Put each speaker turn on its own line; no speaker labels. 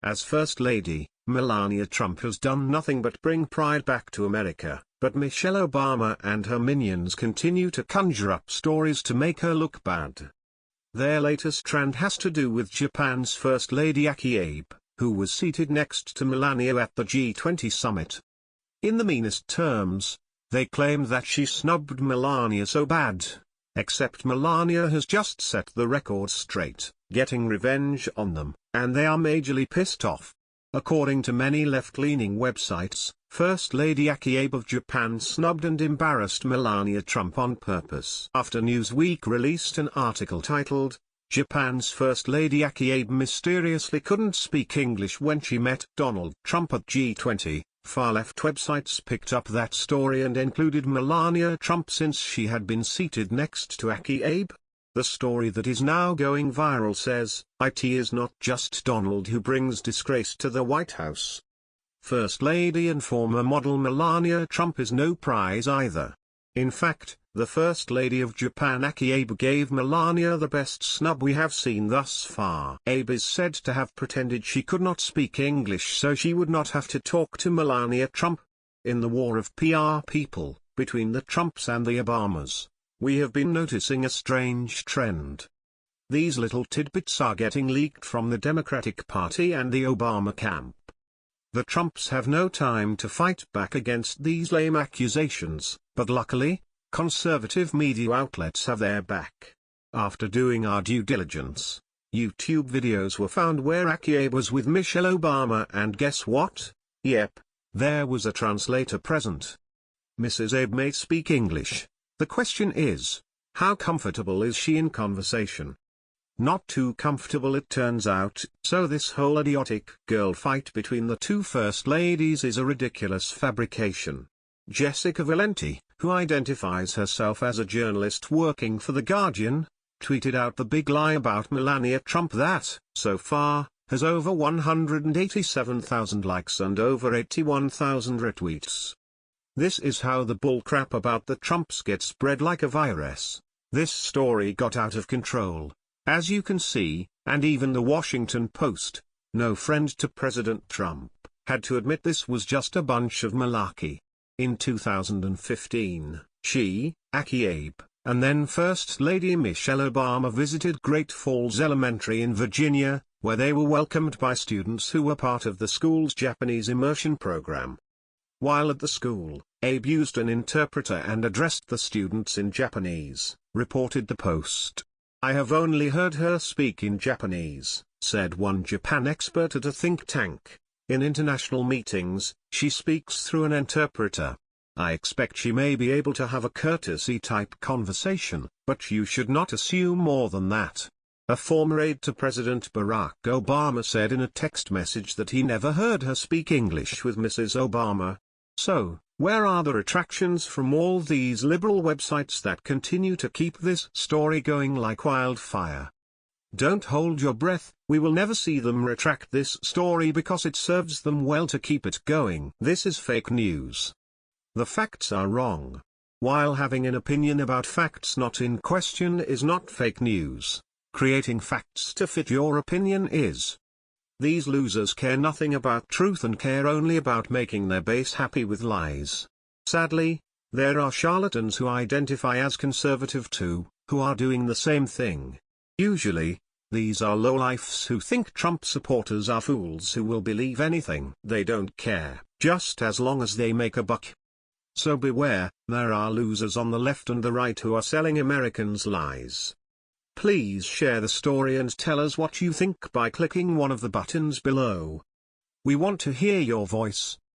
As First Lady, Melania Trump has done nothing but bring pride back to America, but Michelle Obama and her minions continue to conjure up stories to make her look bad. Their latest trend has to do with Japan's First Lady Aki Abe, who was seated next to Melania at the G20 summit. In the meanest terms, they claim that she snubbed Melania so bad. Except Melania has just set the record straight, getting revenge on them, and they are majorly pissed off. According to many left-leaning websites, First Lady Aki Abe of Japan snubbed and embarrassed Melania Trump on purpose. After Newsweek released an article titled, "Japan's First Lady Aki Abe mysteriously couldn't speak English when she met Donald Trump at G20, far-left websites picked up that story and included Melania Trump since she had been seated next to Aki Abe. The story that is now going viral says, "It is not just Donald who brings disgrace to the White House. First Lady and former model Melania Trump is no prize either. In fact, the First Lady of Japan Aki Abe gave Melania the best snub we have seen thus far." Abe is said to have pretended she could not speak English so she would not have to talk to Melania Trump. In the war of PR people, between the Trumps and the Obamas, we have been noticing a strange trend. These little tidbits are getting leaked from the Democratic Party and the Obama camp. The Trumps have no time to fight back against these lame accusations, but luckily, conservative media outlets have their back. After doing our due diligence, YouTube videos were found where Aki Abe was with Michelle Obama, and guess what? Yep, there was a translator present. Mrs. Abe may speak English. The question is, how comfortable is she in conversation? Not too comfortable it turns out, so this whole idiotic girl fight between the two first ladies is a ridiculous fabrication. Jessica Valenti, who identifies herself as a journalist working for The Guardian, tweeted out the big lie about Melania Trump that, so far, has over 187,000 likes and over 81,000 retweets. This is how the bullcrap about the Trumps gets spread like a virus. This story got out of control, as you can see, and even the Washington Post, no friend to President Trump, had to admit this was just a bunch of malarkey. In 2015, she, Aki Abe, and then First Lady Michelle Obama visited Great Falls Elementary in Virginia, where they were welcomed by students who were part of the school's Japanese immersion program. While at the school, Abe used an interpreter and addressed the students in Japanese, reported the Post. "I have only heard her speak in Japanese," said one Japan expert at a think tank. "In international meetings, she speaks through an interpreter. I expect she may be able to have a courtesy-type conversation, but you should not assume more than that." A former aide to President Barack Obama said in a text message that he never heard her speak English with Mrs. Obama. So, where are the retractions from all these liberal websites that continue to keep this story going like wildfire? Don't hold your breath, we will never see them retract this story because it serves them well to keep it going. This is fake news. The facts are wrong. While having an opinion about facts not in question is not fake news, creating facts to fit your opinion is. These losers care nothing about truth and care only about making their base happy with lies. Sadly, there are charlatans who identify as conservative too, who are doing the same thing. Usually, these are lowlifes who think Trump supporters are fools who will believe anything. They don't care, just as long as they make a buck. So beware, there are losers on the left and the right who are selling Americans lies. Please share the story and tell us what you think by clicking one of the buttons below. We want to hear your voice.